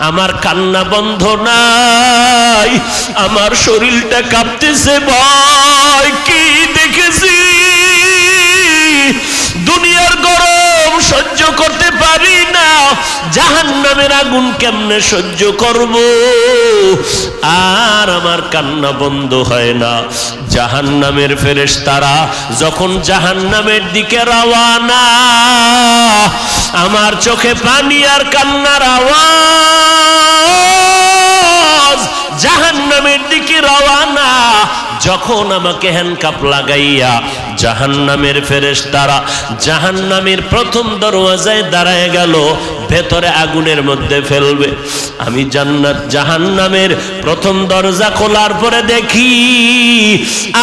আমার কান্না বন্ধ নাই, আমার শরীরটা কাঁপতেছে। ভয় কি দেখেছি, দুনিয়ার গরম সহ্য করতে পারি না, জাহান্নামের আগুন কেমনে সহ্য করব। আর আমার কান্না বন্ধ হয় না। জাহান্নামের ফেরেশতারা যখন জাহান্নামের দিকে রওয়ানা, আমার চোখে পানি আর কান্নার আওয়াজ। জাহান্নামের দিকে রওয়ানা, যখন আমাকে হ্যান্ডকাপ লাগাইয়া জাহান্নামের ফেরেশতারা জাহান্নামের প্রথম দরওয়াজায় দাঁড়ায় গেল, ভেতরে আগুনের মধ্যে ফেলবে। আমি জান্নাত জাহান্নামের প্রথম দরজা খোলার পরে দেখি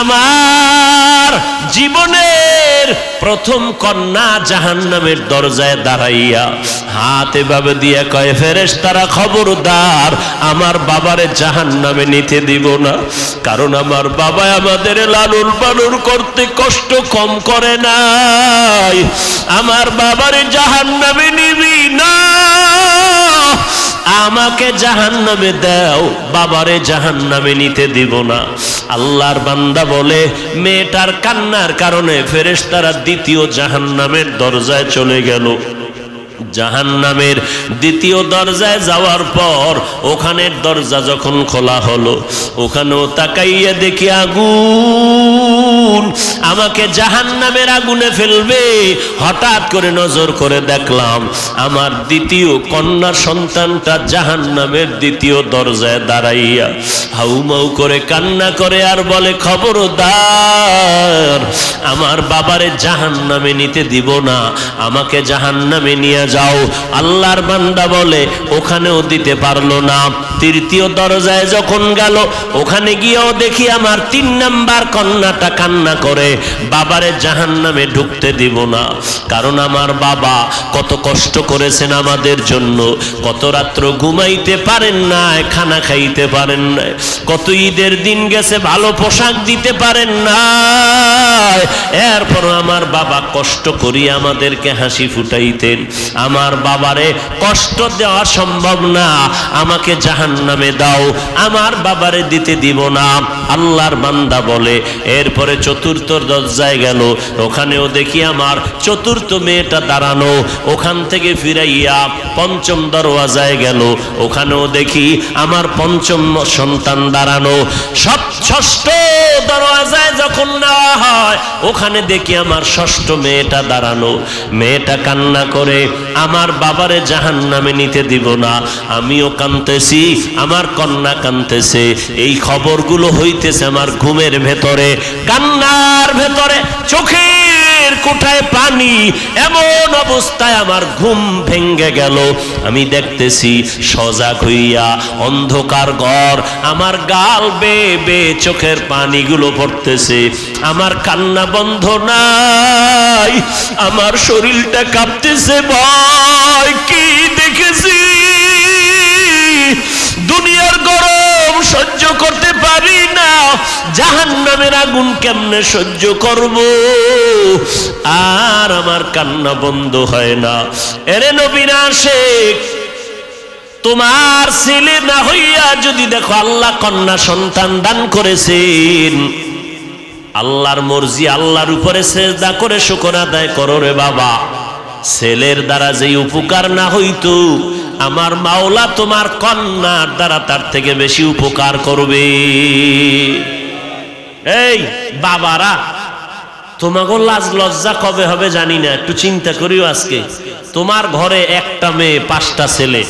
আমার জীবনের প্রথম কন্যা জাহান্নামের দরজায় দাঁড়াইয়া হাত এভাবে দিয়ে কয়, ফেরেশতারা খবরদার আমার বাবারে জাহান্নামে নিতে দিব না, কারণ আমার বাবা আমাদের লালন পালন করতে কষ্ট কম করে নাই, আমার বাবারে জাহান্নামে নিবি না, আমাকে জাহান্নামে দাও, বাবারে জাহান্নামে নিতে দিব না। আল্লাহর বান্দা বলে, মেয়েটার কান্নার কারণে ফেরেশতারা দ্বিতীয় জাহান্নামের দরজায় চলে গেল। জাহান্নামের দ্বিতীয় দরজায় যাওয়ার পর ওখানের দরজা যখন খোলা হলো, ওখানেও তাকাইয়া দেখি আগুন, আমাকে জাহান্নামের আগুনে ফেলবে। হঠাৎ করে নজর করে দেখলাম আমার দ্বিতীয় কন্যা সন্তানটা জাহান্নামের দ্বিতীয় দরজায় দাঁড়াইয়া হাউমাউ করে কান্না করে আর বলে, খবরদার আমার বাবারে জাহান্নামে নিতে দিব না, আমাকে জাহান্নামে নিয়ে যাও। আল্লাহর বান্দা বলে, ওখানেও দিতে পারলো না। তৃতীয় দরজায় যখন গেল, ওখানে গিয়েও দেখি আমার 3 নাম্বার কন্যাটা কান্না করে, বাবারে জাহান্নামে ঢুকতে দিব না, কারণ আমার বাবা কত কষ্ট করেছেন আমাদের জন্য, কত রাত্র ঘুমাইতে পারেন না, খানা খাইতে পারেন না, কত ঈদের দিন গেছে ভালো পোশাক দিতে পারেন না, এরপর আমার বাবা কষ্ট করি আমাদেরকে হাসি ফুটাইতেন, আমার বাবারে কষ্ট দেওয়া সম্ভব না, আমাকে জাহান্নামে দাও, আমার বাবারে দিতে দিব না। আল্লাহর বান্দা বলে, এরপরে চতুর্থ দরজায় গেল, ওখানেও দেখি আমার চতুর্থ মেয়েটা দাঁড়ানো, ওখান থেকে ফিরাইয়া পঞ্চম দরওয়াজায় গেল, ওখানেও দেখি আমার পঞ্চম সন্তান দাঁড়ানো। ষষ্ঠ দরওয়াজায় যখন নেওয়া হয়, ওখানে দেখি আমার ষষ্ঠ মেয়েটা দাঁড়ানো, মেয়েটা কান্না করে, আমার বাবারে জাহান্নামে নিতে দিব না। আমিও কাঁদতেছি, আমার কন্যা কাঁদতেছে, এই খবরগুলো হইতেছে আমার ঘুমের ভেতরে, কান্নার ভেতরে, চোখের কোঠায় পানি, এমন অবস্থায় আমার ঘুম ভেঙ্গে গেল। আমি দেখতেছি সজাগ হইয়া অন্ধকার ঘর, আমার গাল বেয়ে বেয়ে চোখের পানিগুলো পড়তেছে, আমার কান্না বন্ধ নাই, আমার শরীরটা কাঁপতেছে। ভয় কি দেখেছি, দুনিয়ার গরম সহ্য করতে পারি না, জাহান্নামের আগুন কেমনে সহ্য করব। আর আমার কান্না বন্ধ হয় না। এরে নবীর আশিক, তোমার ছেলে না হইয়া যদি দেখো আল্লাহ কন্যা সন্তান দান করেছেন, আল্লাহর মর্জি, আল্লাহর উপরে সেজদা করে শুকর আদায় করো রে বাবা। ছেলের দ্বারা যেই উপকার না হইতো, আমার মাওলা তোমার কন্যার দ্বারা তার থেকে বেশি উপকার করবে। এই বাবারা, তোমাকে লাজ লজ্জা কবে হবে জানি না, একটু চিন্তা করিও। আজকে তোমার ঘরে একটা মেয়ে, 5টা ছেলে,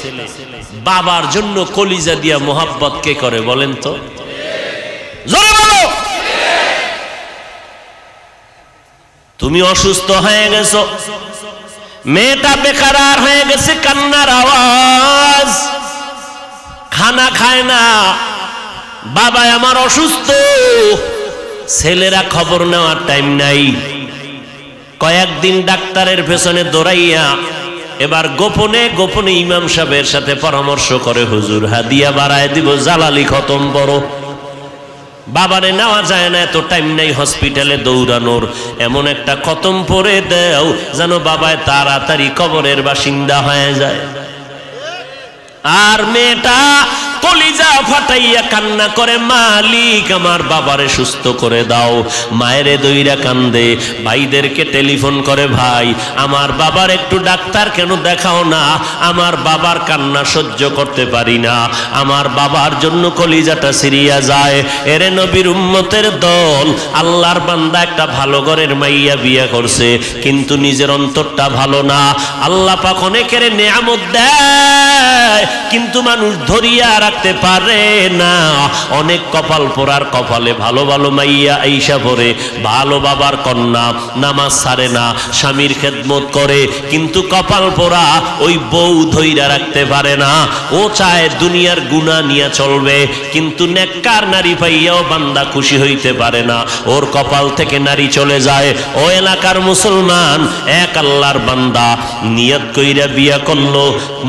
বাবার জন্য কলিজা দিয়া মোহাব্বত কে করে বলেন তো? জোরে বলো। তুমি অসুস্থ হয়ে গেছো, মেয়েটা বেকার হয়ে গেছে, কান্নার আওয়াজ, খানা খায় না, বাবা আমার অসুস্থ, ছেলেরা খবর নেওয়ার টাইম নাই। কয়েকদিন ডাক্তারের পেছনে দৌড়াইয়া এবার গোপনে গোপনে ইমাম সাহেবের সাথে পরামর্শ করে, হুজুর হাদিয়া বাড়ায় দিব, জালালি খতম বড়, বাবারে নেওয়া যায় না, এত টাইম নাই হসপিটালে দৌড়ানোর, এমন একটা খতম পরে দাও যেন বাবায় তাড়াতাড়ি কবরের বাসিন্দা হয়ে যায়। আর মেয়েটা কলিজা ফাটাইয়া কান্না করে, মালিক আমার বাবারে সুস্থ করে দাও। মায়েরে দইরা কান্দে, ভাইদেরকে টেলিফোন করে, ভাই আমার বাবার একটু ডাক্তার কেন দেখাও না, আমার বাবার কান্না সহ্য করতে পারি না, আমার বাবার জন্য কলিজাটা সিরিয়া যায়। এরে নবীর উম্মতের দল, আল্লাহর বান্দা একটা ভালো ঘরের মাইয়া বিয়ে করছে, কিন্তু নিজের অন্তরটা ভালো না। আল্লাহ পাক অনেকের নেয়ামত দেয়, কিন্তু মানুষ ধরিয়া রাখতে পারে না। অনেক কপাল পোড়ার কপালে ভালো ভালো মাইয়া আইসা পড়ে, ভালো বাবার কন্যা, নামাজ ছাড়ে না, স্বামীর খেদমত করে, কিন্তু কপাল পোড়া ওই বউ ধইরা রাখতে পারে না। ও চায় দুনিয়ার গুনাহ নিয়ে চলবে, কিন্তু নেককার নারী পাইয়াও বান্দা খুশি হইতে পারে না, ওর কপাল থেকে নারী চলে যায়। ও এলাকার মুসলমান, এক আল্লাহর বান্দা নিয়ত কইরা বিয়া করলো,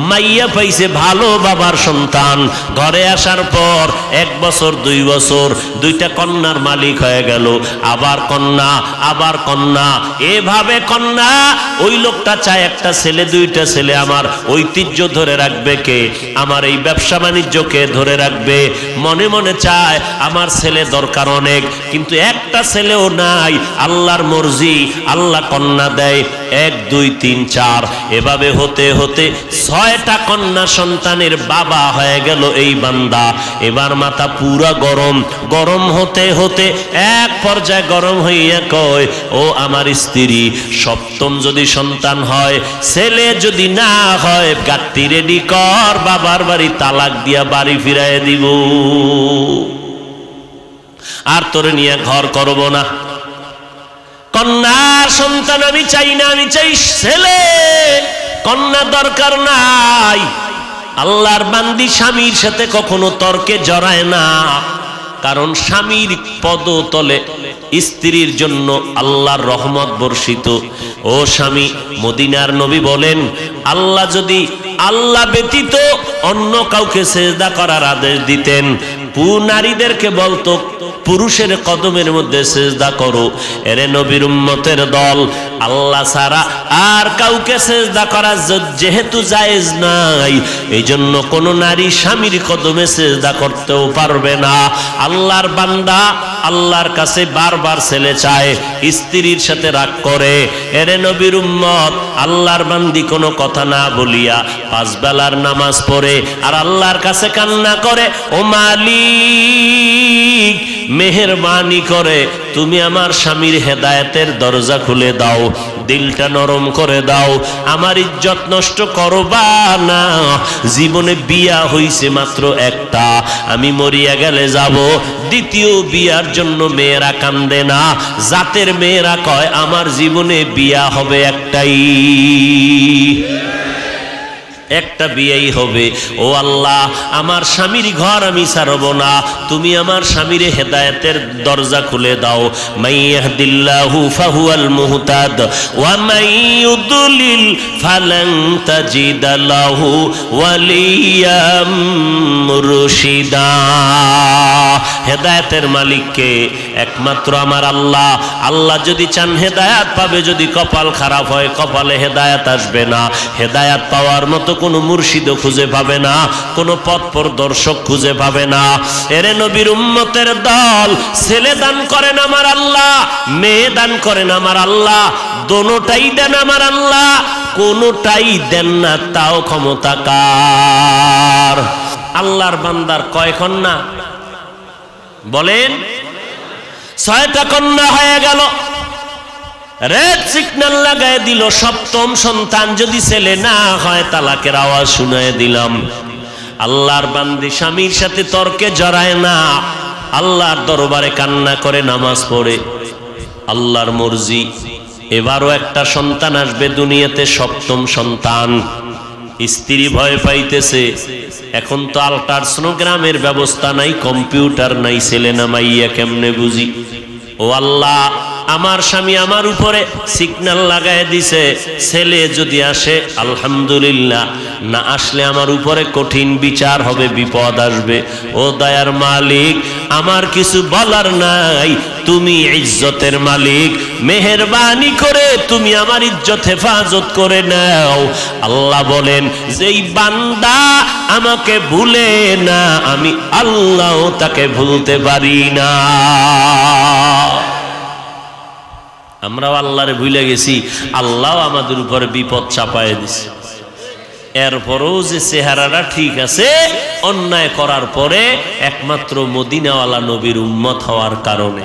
মাইয়া পাইছে ভালো বাবার সন্তান, ঘরে আসার পর 1 বছর 2 বছর দুইটা কন্যার মালিক হয়ে গেল, আবার কন্যা, আবার কন্যা, এভাবে কন্যা। ওই লোকটা চায় একটা ছেলে, 2টা ছেলে, আমার ঐতিহ্য ধরে রাখবে কে, আমার এই ব্যবসা বাণিজ্যকে ধরে রাখবে। মনে মনে চায় আমার ছেলে দরকার অনেক, কিন্তু একটা ছেলেও নাই। আল্লাহর মর্জি, আল্লাহ কন্যা দেয় 1 2 3 4, এভাবে হতে হতে 6টা কন্যা সন্তানের বাবা হয়ে গেল এই বান্দা। এবার মাথা পুরা গরম, গরম হতে হতে এক পর্যায়ে গরম হইয়া কয়, ও আমার স্ত্রী, 7ম যদি সন্তান হয়, ছেলে যদি না হয়, গাত্তি রেডি কর, বাবার বাড়ি তালাক দিয়া বাড়ি ফিরাইয়া দিব, আর তোরে নিয়ে ঘর করব না। কন্যা সন্তান আমি চাই না, আমি চাই ছেলে, কন্যা দরকার নাই। আল্লাহর বান্দি স্বামীর সাথে কখনো তর্কে জড়ায় না, কারণ স্বামীর পদতলে স্ত্রীর জন্য আল্লাহর রহমত বর্ষিত। ও স্বামী, মদিনার নবী বলেন, আল্লাহ যদি আল্লাহ ব্যতীত অন্য কাউকে সেজদা করার আদেশ দিতেন, নারীদেরকে বলতো পুরুষের কদমের মধ্যে সেজদা করো। এরে নবীর উম্মতের দল, আল্লাহ ছাড়া আর কাউকে সেজদা করা যেহেতু জায়েজ নাই, এই জন্য কোন নারী স্বামীর কদমে সেজদা করতেও পারবে না। আল্লাহর বান্দা আল্লাহর কাছে বারবার ছেলে চায়, স্ত্রীর সাথে রাগ করে। এরে নবীর উম্মত, আল্লাহর বান্দি কোনো কথা না বলিয়া 5 বেলার নামাজ পড়ে আর আল্লাহর কাছে কান্না করে, ও মালিক মেহেরবানি করে তুমি আমার স্বামীর হেদায়েতের দরজা খুলে দাও, দিলটা নরম করে দাও, আমার ইজ্জত নষ্ট করবা না। জীবনে বিয়া হইছে মাত্র একটা, আমি মরিয়া গেলে যাব। দ্বিতীয় বিয়ার জন্য মেয়েরা কান্দে না, জাতের মেয়েরা কয় আমার জীবনে বিয়া হবে একটাই, একটা বিয়েই হবে। ও আল্লাহ, আমার স্বামীর ঘর আমি ছাড়ব না, তুমি আমার স্বামীর হেদায়েতের দরজা খুলে দাও। মাইয়াহদিল্লাহু ফাহুয়াল মুহতাদ ওয়া মাইয়ুদলিল ফালান তাজিদ লাহু ওয়ালিয়াম মুরশিদা। হেদায়েতের মালিককে একমাত্র আমার আল্লাহ। আল্লাহ যদি চান হেদায়েত পাবে, যদি কপাল খারাপ হয় কপালে হেদায়েত আসবে না। হেদায়েত পাওয়ার মতো কোনো মুর্শিদও খুঁজে পাবে না, কোনো পথ প্রদর্শক খুঁজে পাবে না। এরে নবীর উম্মতের দল, ছেলে দান করেন আমার আল্লাহ, মেয়ে দান করেন আমার আল্লাহ, দোনোটাই দেন আমার আল্লাহ, কোনোটাই দেন না তাও ক্ষমতা কার? আল্লাহর বান্দার কয় কন্যা বলেন? 6টা কন্যা হয়ে গেল। রেড সিগন্যাল লাগায় দিল, 7ম সন্তান যদি ছেলে না হয় তালাকের আওয়াজ শুনায় দিলাম। আল্লাহর বান্দি স্বামীর সাথে তর্কে জড়ায় না, আল্লাহর দরবারে কান্না করে নামাজ পড়ে, আল্লাহর মর্জি। এবারও একটা সন্তান আসবে দুনিয়াতে, 7ম সন্তান। স্ত্রী ভয় পাইতেছে, এখন তো আল্ট্রাসোনোগ্রামের ব্যবস্থা নাই, কম্পিউটার নাই, ছেলে না মাইয়া কেমনে বুঝি? ও আল্লাহ, আমার স্বামী আমার উপরে সিগন্যাল লাগায় দিছে, ছেলে যদি আসে আলহামদুলিল্লাহ, না আসলে আমার উপরে কঠিন বিচার হবে, বিপদ আসবে। ও দয়ার মালিক, আমার কিছু বলার নাই, তুমি ইজ্জতের মালিক, মেহেরবানি করে তুমি আমার ইজ্জত হেফাজত করে নাও। আল্লাহ বলেন যেই বান্দা আমাকে ভুলে না, আমি আল্লাহ তাকে ভুলতে পারি না। আমরাও আল্লাহরে ভুলে গেছি, আল্লাহ আমাদের উপরে বিপদ চাপায় দিছে। এরপরও যে চেহারাটা ঠিক আছে, অন্যায় করার পরে একমাত্র মদিনাওয়ালা নবীর উম্মত হওয়ার কারণে।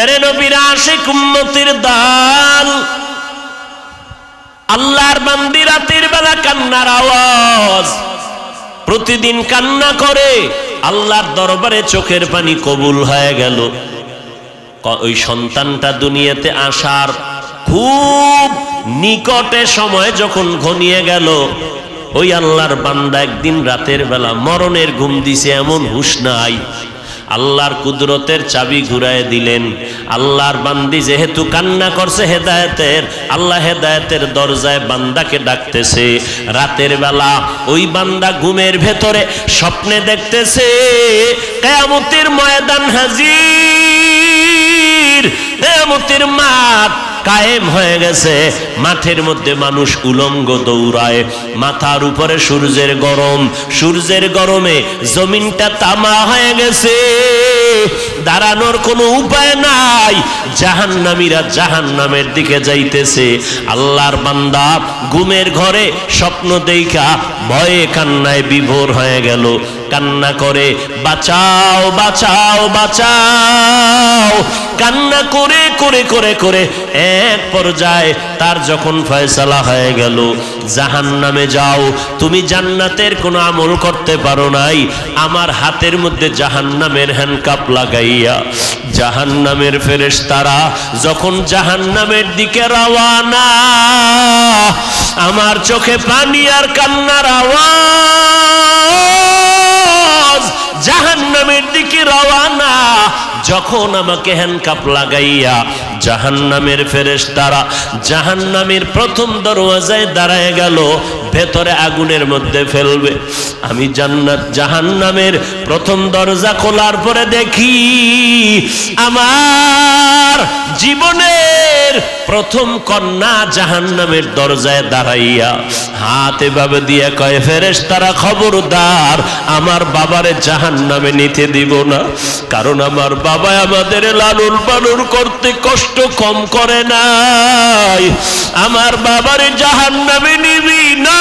এরে নবীর আশিক উম্মতের দল, আল্লাহর বান্দি রাতের বেলা কান্নার আওয়াজ, প্রতিদিন কান্না করে আল্লাহর দরবারে চোখের পানি কবুল হয়ে গেল। ওই সন্তানটা দুনিয়াতে আসার খুব নিকটে সময় যখন ঘনিয়ে গেল, ওই আল্লাহর বান্দা একদিন রাতের বেলা মরণের ঘুম দিছে, এমন হুঁশ নাই। আল্লাহর কুদরতের চাবি ঘুরায় দিলেন। আল্লাহর বান্দি যেহেতু কান্না করছে হেদায়েতের, আল্লাহ হেদায়েতের দরজায় বান্দাকে ডাকতেছে। রাতের বেলা ওই বান্দা ঘুমের ভেতরে স্বপ্নে দেখতেছে কিয়ামতের ময়দান হাজির, কিয়ামতের মাঠ কায়েম হয়ে গেছে। মাঠের মধ্যে মানুষ উলঙ্গ দৌড়ায়, মাথার উপরে সূর্যের গরম, সূর্যের গরমে জমিনটা তামা হয়ে গেছে, দাঁড়ানোর কোনো উপায় নাই। জাহান্নামীরা জাহান্নামের দিকে যাইতেছে। আল্লাহর বান্দা ঘুমের ঘরে স্বপ্ন দেখা ভয়ে কান্নায় বিভোর হয়ে গেল। কান্না করে বাঁচাও বাঁচাও বাঁচাও, কান্না করে করে করে করে এক পর্যায়ে তার যখন ফয়সালা হয়ে গেল, জাহান্নামে যাও, তুমি জান্নাতের কোনো আমল করতে পারো নাই, আমার হাতের মধ্যে জাহান্নামের হ্যান্ডকাপ লাগাইয়া জাহান্নামের ফেরেশতারা যখন জাহান্নামের দিকে রওয়ানা, আমার চোখে পানি আর কান্নার আওয়াজ, জাহান্নামের দিকে রওয়ানা। যখন আমাকে হ্যান্ডকাপ লাগাইয়া জাহান্নামের ফেরেশতারা জাহান্নামের প্রথম দরওয়াজায় দাঁড়ায় গেল, ভেতরে আগুনের মধ্যে ফেলবে। আমি জাহান্নামের প্রথম দরজা খোলার পরে দেখি আমার জীবনের প্রথম কন্যা জাহান্নামের দরজায় দাঁড়াইয়া হাত এভাবে দিয়ে কয়, ফেরেশতারা খবরদার আমার বাবারে জাহান্নামে নিতে দিব না, কারণ আমার বাবা আমাদের লালন পালন করতে কষ্ট কম করে নাই, আমার বাবারে জাহান্নামে নিবি না,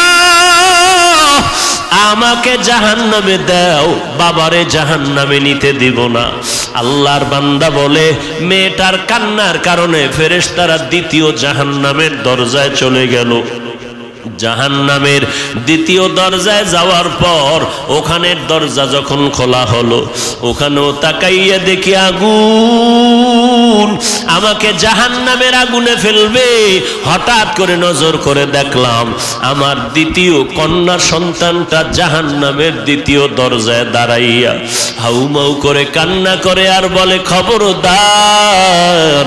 আমাকে জাহান্নামে দাও, বাবারে জাহান্নামে নিতে দিব না। আল্লাহর বান্দা বলে মেয়েটার কান্নার কারণে ফেরেশতারা দ্বিতীয় জাহান্নামের দরজায় চলে গেল। জাহান্নামের দ্বিতীয় দরজায় যাওয়ার পর ওখানের দরজা যখন খোলা হলো, ওখানেও তাকাইয়া দেখি আগুন, আমাকে জাহান্নামের আগুনে ফেলবে। হঠাৎ করে নজর করে দেখলাম আমার দ্বিতীয় কন্যা সন্তানটা জাহান্নামের দ্বিতীয় দরজায় দাঁড়াইয়া হাউমাউ করে কান্না করে আর বলে, খবরদার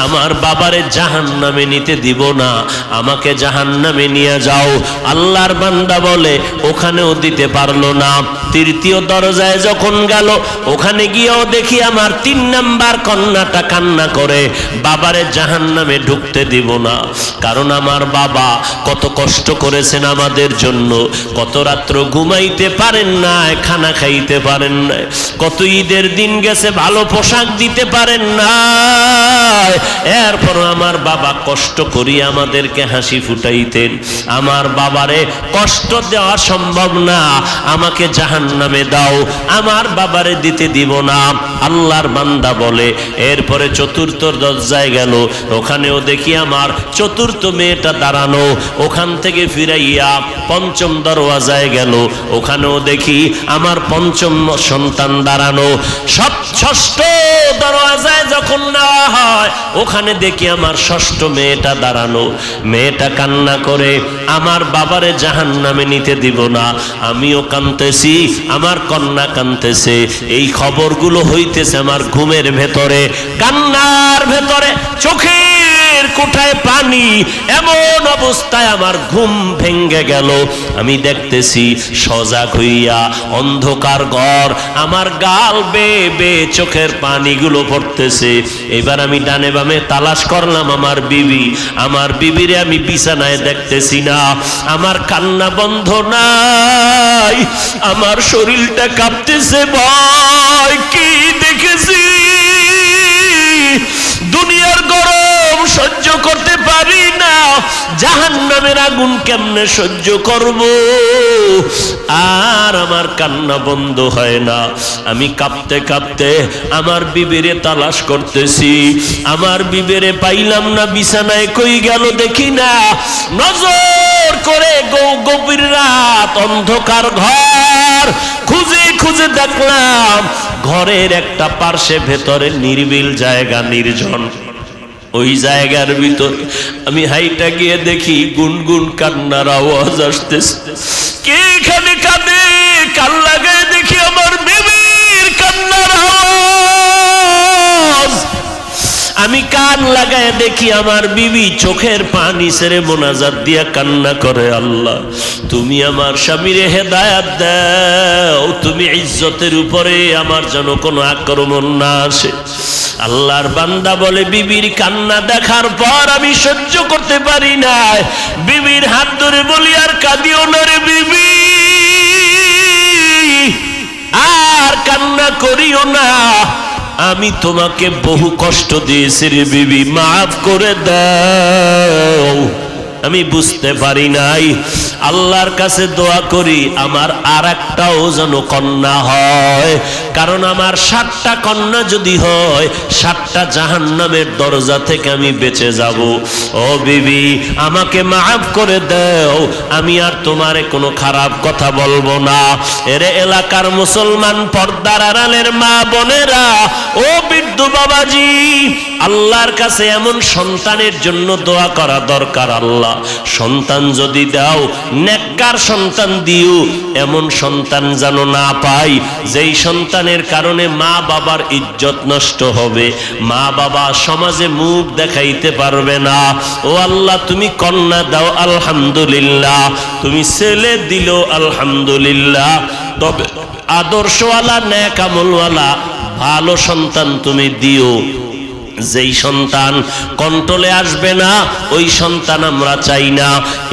আমার বাবারে জাহান্নামে নিতে দিব না, আমাকে জাহান্নামে নিয়ে যাও। আল্লাহর বান্দা বলে ওখানেও দিতে পারলো না। তৃতীয় দরজায় যখন গেল, ওখানে গিয়েও দেখি আমার 3 নাম্বার কন্যাটা কান্না করে, বাবারে জাহান্নামে ঢুকতে দিব না, কারণ আমার বাবা কত কষ্ট করেছেন আমাদের জন্য, কত রাত্র ঘুমাইতে পারেন না, খানা খাইতে পারেন না, কত ঈদের দিন গেছে ভালো পোশাক দিতে পারেন না, এরপর আমার বাবা কষ্ট করিয়া আমাদেরকে হাসি ফুটাইতেন, আমার বাবারে কষ্ট দেওয়া সম্ভব না, আমাকে জাহান্নামে দাও, আমার বাবারে দিতে দিব না। আল্লাহর বান্দা বলে এরপরে চতুর্থ দরজায় গেল, ওখানেও দেখি আমার চতুর্থ মেয়েটা দাঁড়ানো, ওখান থেকে ফিরাইয়া পঞ্চম দরওয়াজায় গেল, ওখানেও দেখি আমার পঞ্চম সন্তান দাঁড়ানো। ষষ্ঠ দরওয়াজায় যখন নেওয়া হয়, ওখানে দেখি আমার ষষ্ঠ মেয়েটা দাঁড়ানো, মেয়েটা কান্না করে আমার বাবারে জাহান্নামে নিতে দিব না, আমিও কাঁদতেছি, আমার কন্যা কাঁদতেছে, এই খবরগুলো হইতেছে আমার ঘুমের ভেতরে, কান্নার ভেতরে চোখের কোঠায় পানি, এমন অবস্থায় আমার ঘুম ভেঙ্গে গেল। আমি দেখতেছি সজাগ হইয়া অন্ধকার ঘর, আমার গাল বেয়ে বেয়ে চোখের পানি এইগুলো পড়তেছে। এবার আমি ডানে বামে তালাশ করলাম আমার বিবিরে আমি বিছানায় দেখতেছি না, আমার কান্না বন্ধ নাই, আমার শরীরটা কাঁপতেছে। ভয় কি দেখেছি, দুনিয়ার গরম সহ্য করতে পারি না, জাহান্নামের আগুন কেমনে সহ্য করব? আর আমার কান্না বন্ধ হয় না। আমি কাঁপতে কাঁপতে আমার বিবিরে তালাশ করতেছি, আমার বিবিরে পাইলাম না, বিছানায় কই গেল দেখি না। নজর করে গভীর রাত, অন্ধকার ঘর খুঁজে খুঁজে দেখলাম ঘরের একটা পার্শ্বে ভেতরে নির্বিল জায়গা, নির্জন। ওই জায়গার ভিতর আমি হাইটা গিয়ে দেখি গুনগুন কান্নার আওয়াজ আসতেছে। কে এখানে কাঁদে? কান লাগায় দেখি আমার বিবির কান্নার আওয়াজ। আমি কান লাগায় দেখি আমার বিবি চোখের পানি ছেড়ে মোনাজাত দিয়া কান্না করে, আল্লাহ তুমি আমার স্বামীরে হেদায়েত দাও, তুমি ইজ্জতের উপরে আমার যেন কোনো আক্রমণ না আসে। আল্লাহর বান্দা বলে, বিবির কান্না দেখার পর আমি সহ্য করতে পারি না, বিবির হাত ধরে বলি, আর কাঁদিও না রে বিবি, আর কান্না করিও না, আমি তোমাকে বহু কষ্ট দিয়েছি রে বিবি, মাফ করে দাও। আমি বুঝতে পারি নাই। আল্লাহর কাছে দোয়া করি আমার আর একটাও যেন কন্যা হয়, কারণ আমার 7টা কন্যা যদি হয় 7টা জাহান্নামের দরজা থেকে আমি বেঁচে যাব। ও বিবি, আমাকে মাফ করে দাও, আমি আর তোমারে কোনো খারাপ কথা বলবো না। এরে এলাকার মুসলমান পর্দার আড়ালের মা বোনেরা, ও বৃদ্ধ বাবাজি, আল্লাহর কাছে এমন সন্তানের জন্য দোয়া করা দরকার। আল্লাহ সন্তান যদি দাও, নেককার সন্তান দিও, এমন সন্তান যেন না পাই যেই সন্তানের কারণে মা বাবার ইজ্জত নষ্ট হবে, মা বাবা সমাজে মুখ দেখাইতে পারবে না। ও আল্লাহ, তুমি কন্যা দাও আলহামদুলিল্লাহ, তুমি ছেলে দিল আলহামদুলিল্লাহ, তবে আদর্শওয়ালা নেক আমলওয়ালা ভালো সন্তান তুমি দিও। যেই সন্তান কন্ট্রোলে আসবে না ওই সন্তান আমরা চাই না।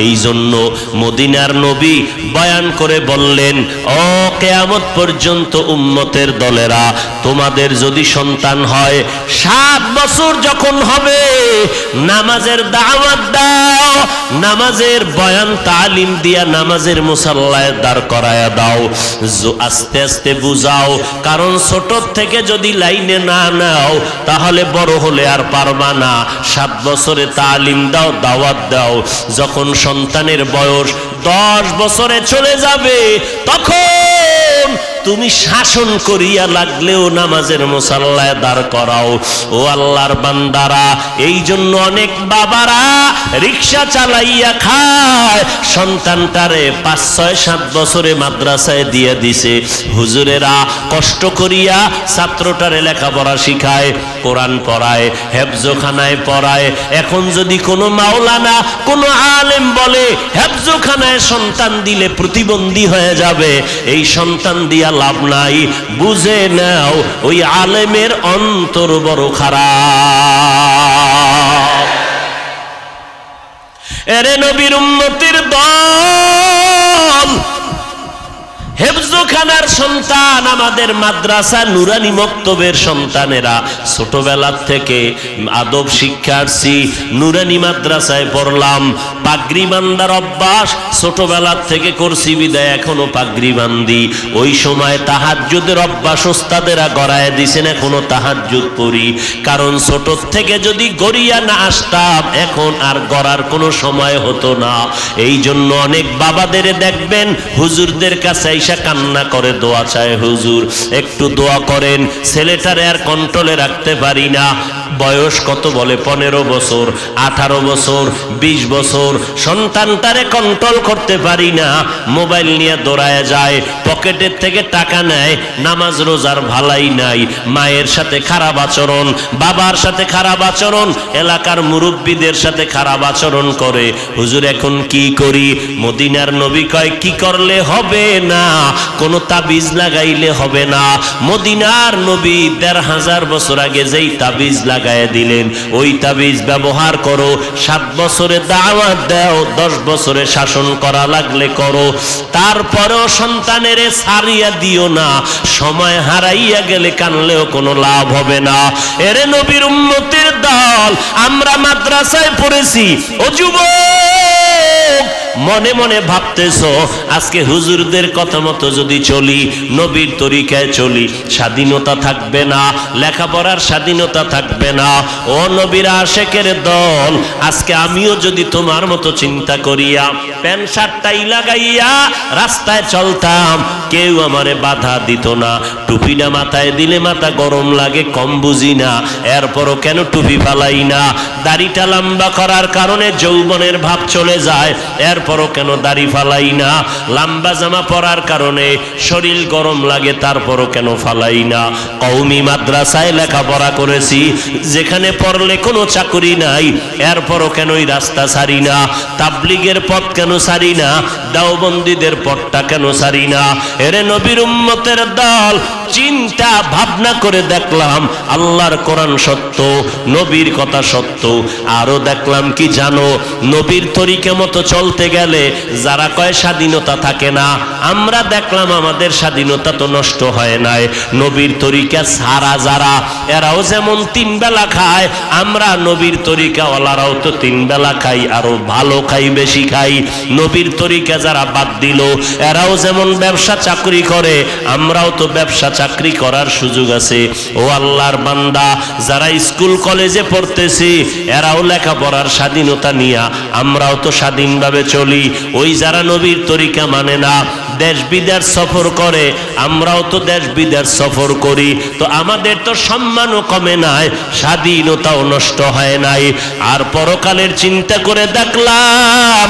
এই জন্য মদিনার নবী বয়ান করে বললেন, ও কিয়ামত পর্যন্ত উম্মতের দলেরা, তোমাদের যদি সন্তান হয় 7 বছর যখন হবে, নামাজের দাওয়াত দাও, নামাজের বয়ান তালিম দিয়া নামাজের মুসাল্লায় দাঁড় করায়া দাও, আস্তে আস্তে বুঝাও, কারণ ছোট থেকে যদি লাইনে না নাও তাহলে বড় হলে আর পারবা না। 7 বছরে তালিম দাও, দাওয়াত দাও, যখন সন্তানের বয়স 10 বছরে চলে যাবে তখন তুমি শাসন করিয়া লাগলেও নামাজের মুসাল্লায় দাঁড় করাও। ও আল্লাহর বান্দারা, এই জন্য অনেক বাবারা রিক্সা চালাইয়া খায়, সন্তানটারে 5, 6, 7 বছরে মাদ্রাসায় দিয়ে দিছে। হুজুরেরা কষ্ট করিয়া ছাত্রটারে লেখাপড়া শিখায়, কোরআন পড়ায়, হেফজখানায় পড়ায়। এখন যদি কোনো মাওলানা, কোনো আলেম বলে হেফজখানায় সন্তান দিলে প্রতিবন্ধী হয়ে যাবে, এই সন্তান দিয়া লাভ নাই। বুঝে নাও ওই আলেমের অন্তর বড় খারাপ। এরে নবীর উম্মতের দল, হেফজখানার সন্তান, আমাদের মাদ্রাসা নুরানি মক্তবের সন্তানেরা ছোটবেলার থেকে আদব শিক্ষা আসছি, নুরানি মাদ্রাসায় পড়লাম, পাগড়ি বান্দার অভ্যাস ছোটবেলার থেকে করছি বিদায় এখনো পাগড়ি বান্ধি। ওই সময় তাহাজ্জুদের অভ্যাস ওস্তাদেরা গড়ায় দিছেন, এখনো তাহাজ্জুদ পড়ি, কারণ ছোট থেকে যদি গড়িয়া না আসতাম এখন আর গড়ার কোনো সময় হতো না। এই জন্য অনেক বাবাদের দেখবেন হুজুরদের কাছে কান্না করে দোয়া চায়, হুজুর একটু দোয়া করেন, ছেলেটারে আর কন্ট্রোলে রাখতে পারি না, বয়স কত বলে 15 বছর, 18 বছর, 20 বছর, সন্তানটারে কন্ট্রোল করতে পারি না, মোবাইল নিয়ে দৌড়ায় যায়, পকেটের থেকে টাকা নেয়, নামাজ রোজার ভালাই নাই, মায়ের সাথে খারাপ আচরণ, বাবার সাথে খারাপ আচরণ, এলাকার মুরব্বীদের সাথে খারাপ আচরণ করে। হুজুর এখন কি করি? মদিনার নবী কয় কি করলে হবে না, কোনো তাবিজ লাগাইলে হবে না। মদিনার নবী 1500 বছর আগে যেই তাবিজ লাগায় দিলেন ওই তাবিজ ব্যবহার করো। 7 বছরে দাওয়াত দাও, 10 বছরে শাসন করা লাগলে করো, তারপরেও সন্তানের ছাড়িয়া দিও না। সময় হারাইয়া গেলে কানলেও কোনো লাভ হবে না। এরে নবীর উম্মতের দল, আমরা মাদ্রাসায় পড়েছি। ও যুবক, মনে মনে ভাবতেছো আজকে হুজুরদের কথা মতো যদি চলি, নবীর তরিকায় চলি, স্বাধীনতা থাকবে না, লেখাপড়ার স্বাধীনতা থাকবে না। ও নবীর আশেকের দল, আজকে আমিও যদি তোমার মতো চিন্তা করিয়া প্যান্ট শার্টটাই লাগাইয়া রাস্তায় চলতাম, কেউ আমারে বাধা দিত না। টুপিটা মাথায় দিলে মাথা গরম লাগে, কম বুঝি না, এরপরও কেন টুপি ফালাই না? দাড়িটা লম্বা করার কারণে যৌবনের ভাব চলে যায়, এরপরও কেন দাড়ি ফালাই না? লম্বা জামা পরার কারণে শরীর গরম লাগে, তারপরও কেন ফালাই না? কওমি মাদ্রাসায় লেখাপড়া করেছি, যেখানে পড়লে কোনো চাকরি নাই, এরপরও কেন ওই রাস্তা ছাড়ি না? তাবলিগের পথ কেন ছাড়ি না? দাওবন্দীদের পথটা কেন ছাড়ি না? এরে নবীর উম্মতের দল, চিন্তা ভাবনা করে দেখলাম আল্লাহর কোরআন সত্য, নবীর কথা সত্য। আরো দেখলাম কি জানো, নবীর তরিকা মতো চলতে গেলে যারা কয় স্বাধীনতা থাকে না, আমরা দেখলাম আমাদের স্বাধীনতা তো নষ্ট হয় নাই। নবীর তরিকা সারা যারা, এরাও যেমন 3 বেলা খায়, আমরা নবীর তরিকা ওয়ালারাও তো 3 বেলা খাই, আরো ভালো খাই, বেশি খাই। নবীর তরিকা যারা বাদ দিল, এরাও যেমন ব্যবসা চাকরি করে, আমরাও তো ব্যবসা চাকরি করার সুযোগ আছে। ও আল্লাহর বান্দা, যারা স্কুল কলেজে পড়তেছি, এরাও লেখাপড়ার স্বাধীনতা নিয়া, আমরাও তো স্বাধীনভাবে চলি। ওই যারা নবীর তরিকা মানে না, দেশ বিদেশ সফর করে, আমরাও তো দেশ বিদেশ সফর করি, তো আমাদের তো সম্মানও কমে নাই, স্বাধীনতাও নষ্ট হয় নাই। আর পরকালের চিন্তা করে দেখলাম,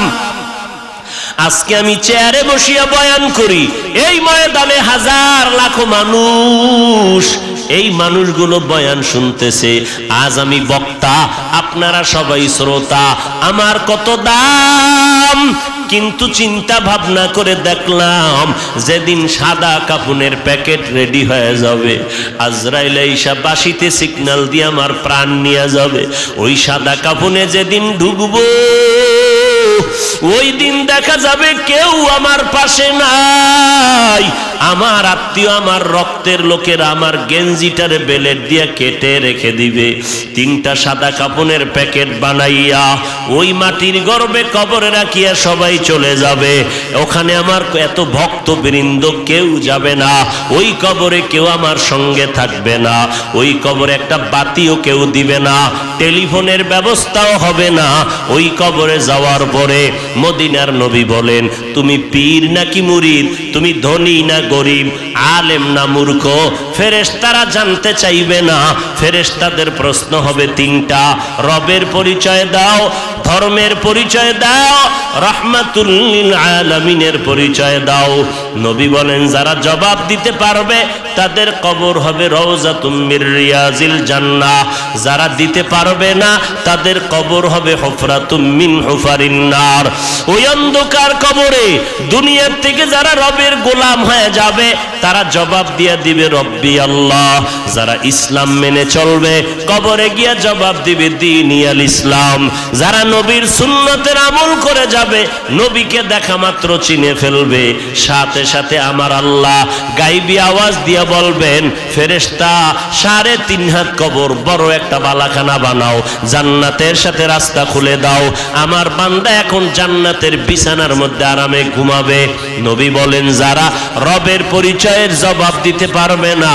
আজকে আমি চেয়ারে বসিয়া বয়ান করি, এই ময়দানে হাজার লাখো মানুষ, এই মানুষগুলো বয়ান শুনতেছে। আজ আমি বক্তা, আপনারা সবাই শ্রোতা, আমার কত দাম। কিন্তু চিন্তা ভাবনা করে দেখলাম, যেদিন সাদা কাফনের প্যাকেট রেডি হয়ে যাবে, আজরাইল ঈসা বাঁশিতে সিগন্যাল দিয়ে আমার প্রাণ নিয়ে যাবে, ওই সাদা কাফনে যেদিন ঢুকবো, ওই দিন দেখা যাবে কেউ আমার পাশে নাই। আমার আত্মীয়, আমার রক্তের লোকেরা আমার গেঞ্জিটারে বেলেট দিয়ে কেটে রেখে দিবে। 3টা সাদা কাপনের প্যাকেট বানাইয়া ওই মাটির গর্ভে কবরে রাখিয়া সবাই চলে যাবে। ওখানে আমার এত ভক্তবৃন্দ কেউ যাবে না, ওই কবরে কেউ আমার সঙ্গে থাকবে না, ওই কবরে একটা বাতিও কেউ দিবে না, টেলিফোনের ব্যবস্থাও হবে না। ওই কবরে যাওয়ার পরে মদিনার নবী বলেন, তুমি পীর নাকি মুরিদ, তুমি ধনী না গরিব, আলেম না মূর্খ, ফেরেশতারা জানতে চাইবে না। ফেরেশতাদের প্রশ্ন হবে 3টা, রবের পরিচয় দাও, ধর্মের পরিচয় দাও, রাহমাতুল লিল আলামিনের পরিচয় দাও। নবী বলেন, যারা জবাব দিতে পারবে তাদের কবর হবে রওজাতুম মির রিয়াজিল জান্নাহ, যারা দিতে পারবে না তাদের কবর হবে হুফরাতুম মিন হুফারিন নার। ওই অন্ধকার কবরে দুনিয়ার থেকে যারা রবের গোলাম হয়ে যাবে, তারা জবাব দিয়ে দিবে রব্বি আল্লাহ। যারা ইসলাম মেনে চলবে, কবরে গিয়া জবাব দিবে দীনি আল ইসলাম। যারা নবীর সুন্নতের আমল করে যাবে, নবীকে দেখা মাত্র চিনে ফেলবে, সাথে সাথে আমার আল্লাহ গাইবী আওয়াজ দিয়া বলবেন, ফেরেশতা 3.5 হাত কবর বড় একটা বালাখানা বানাও, জান্নাতের সাথে রাস্তা খুলে দাও, আমার বান্দা এখন জান্নাতের বিছানার মধ্যে আরামে ঘুমাবে। নবী বলেন, যারা রবের পরিচয়ের জবাব দিতে পারবে না,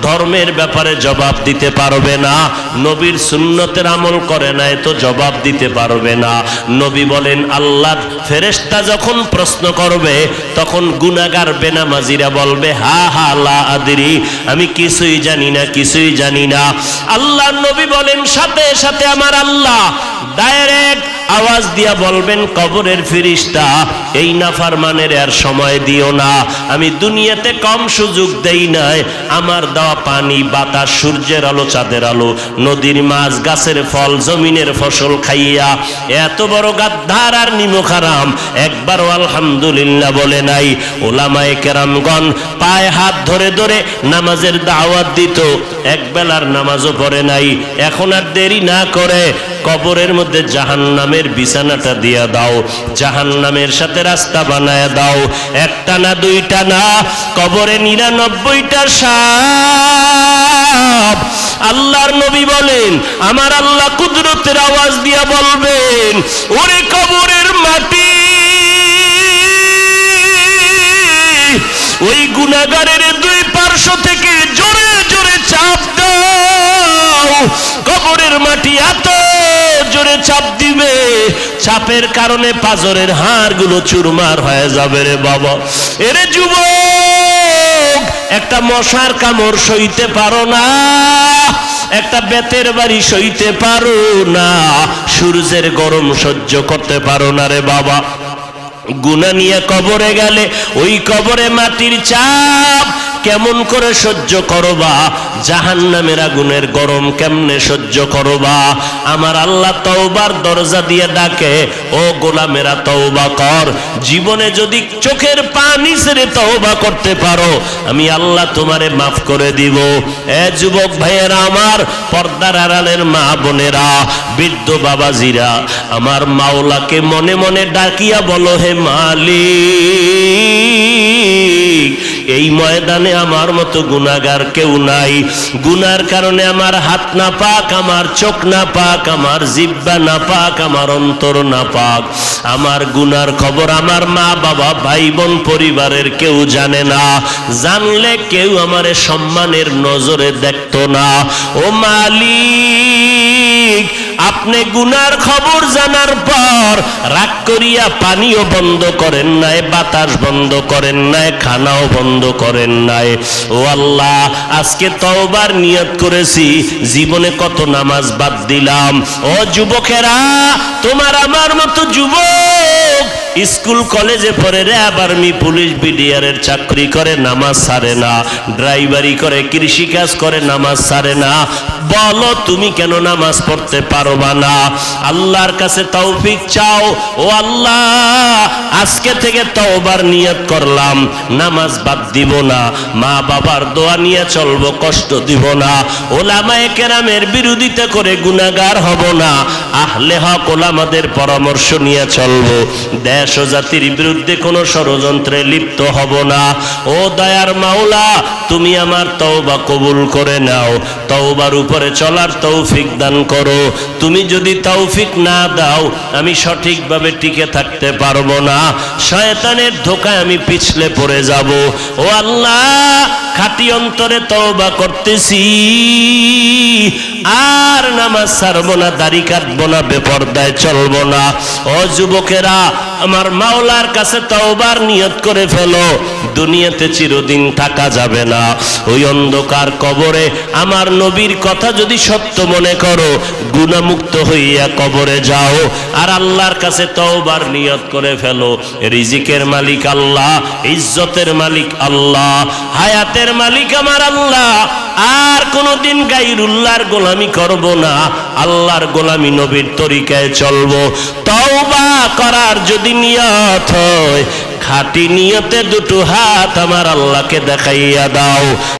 ধর্মের ব্যাপারে জবাব দিতে পারবে না, নবীর সুন্নতের আমল করে না, তো জবাব দিতে পারবে না। নবী বলেন, আল্লাহর ফেরেশতা যখন প্রশ্ন করবে, তখন গুনাহগার বেনামাজিরা বলবে, হা হা লা আদরি, আমি কি কিছুই জানি না, কিছুই জানি না। আল্লাহর নবী বলেন সাথে সাথে আমার আল্লাহ ডাইরেক্ট আওয়াজ দিয়া বলবেন কবরের ফেরেশতা, এই নাফরমানের আর সময় দিও না, আমি দুনিয়াতে কম সুযোগ দেই নাই। আমার দেওয়া পানি, বাতাস, সূর্যের আলো, চাঁদের আলো, নদীর মাছ, গাছের ফল, জমিনের ফসল খাইয়া এত বড় গাদ্দার আর নিমক হারাম একবারও আলহামদুলিল্লাহ বলে নাই। ওলামায়ে কেরামগণ পায়ে হাত ধরে ধরে নামাজের দাওয়াত দিত, এক বেলার নামাজও পড়ে নাই। এখন আর দেরি না করে কবরের মধ্যে জাহান্নামের বিছানাটা দিয়া দাও, জাহান্নামের সাথে রাস্তা বানায় দাও। একটা না, দুইটা না, কবরে 99টা সাপ। আল্লাহর নবী বলেন আমার আল্লাহ কুদরতের আওয়াজ দিয়া বলবেন, ওরে কবরের মাটি, ওই গুনাহগারের দুই পার্শ্ব থেকে জোরে জোরে চাপ দাও। কবরের মাটি এত জোরে চাপ দিবে, চাপের কারণে পাজরের হাড়গুলো চুরমার হয়ে যাবে রে বাবা। এরে যুবক, একটা মশার কামড় সইতে পারো না, একটা বেতের বাড়ি সইতে পারো না, সূর্যের গরম সহ্য করতে পারো না রে বাবা। গুনাহ নিয়ে কবরে গেলে ওই কবরে মাটির চাপ কেমন করে সহ্য করবা, জাহান্নামের আগুনের গরম কেমনে সহ্য করবা। আমার আল্লাহ তওবার দরজা দিয়ে ডাকে, ও গোলামেরা তওবা কর। জীবনে যদি চোখের পানি ছেড়ে তওবা করতে পারো, আমি আল্লাহ তোমারে মাফ করে দিব। এ যুবক ভাইয়েরা, আমার পর্দার আড়ালের মা বোনেরা, বৃদ্ধ বাবাজিরা, আমার মাওলাকে মনে মনে ডাকিয়া বলো, হে মালিক, এই ময়দানে আমার মতো গুনাহগার কেউ নাই। গুনার কারণে আমার হাত না পাক, আমার চোখ না পাক, আমার জিহ্বা না পাক, আমার অন্তর না পাক। আমার গুনার খবর আমার মা বাবা, ভাই বোন, পরিবারের কেউ জানে না। জানলে কেউ আমারে সম্মানের নজরে দেখতো না। ও মালিক, আপনি গুনার খবর জানার পর রাগ করিয়া পানিও বন্ধ করেন নাই, বাতাস বন্ধ করেন নাই, খানাও বন্ধ করেন নাই। ও আল্লাহ, আজকে তওবার নিয়ত করেছি, জীবনে কত নামাজ বাদ দিলাম। ও যুবকেরা, তোমার আমার মতো যুবক স্কুল কলেজে পড়ে র্যাব, আর্মি, পুলিশ, বিডিআরের চাকরি করে, নামাজ ছাড়ে না, ড্রাইভারি করে, কৃষিকাজ করে, নামাজ ছাড়ে না। বলো তুমি কেন নামাজ পড়তে পারবা না? আল্লাহর কাছে তৌফিক চাও। ও আল্লাহ, আজকে থেকে তওবার নিয়ত করলাম, নামাজ বাদ দিব না, মা বাবার দোয়া নিয়ে চলবো, কষ্ট দিব না, ওলামায়ে কেরামের বিরোধিতা করে গুনাহগার হব না, আহলে হক ওলামাদের পরামর্শ নিয়ে চলবো, দেশ ও জাতির বিরুদ্ধে কোনো ষড়যন্ত্রে লিপ্ত হব না। ও দয়ার মাওলা, তুমি আমার তওবা কবুল করে নাও, তওবার উপরে চলার তৌফিক দান করো। তুমি যদি তৌফিক না দাও, আমি সঠিকভাবে টিকে থাকতে পারবো না, শয়তানের ধোঁকায় আমি পিছলে পড়ে যাব। ও আল্লাহ, খাঁটি অন্তরে তওবা করতেছি, আর নামাজ ছাড়বো না, দাড়ি কাটবো না, বেপরদায় চলবো না। ও যুবকেরা, আমার মাওলার কাছে তওবার নিয়ত করে ফেলো, দুনিয়াতে চিরদিন থাকা যাবে না। ওই অন্ধকার কবরে আমার নবীর কথা যদি সত্য মনে করো, গুনাহমুক্ত হইয়া কবরে যাও, আর আল্লাহর কাছে তওবার নিয়ত করে ফেলো। রিজিকের মালিক আল্লাহ, ইজ্জতের মালিক আল্লাহ, হায়াতের মালিক আমার আল্লাহ। আর কোনদিন গায়রুল্লাহর গোলামি করব না, আল্লাহর গোলামি, নবীর তরিকায় চলবো। তওবা করার যদি নিয়ত হয়, খাঁটি নিয়তে দুটো হাত আমার আল্লাহকে দেখাইয়া দাও।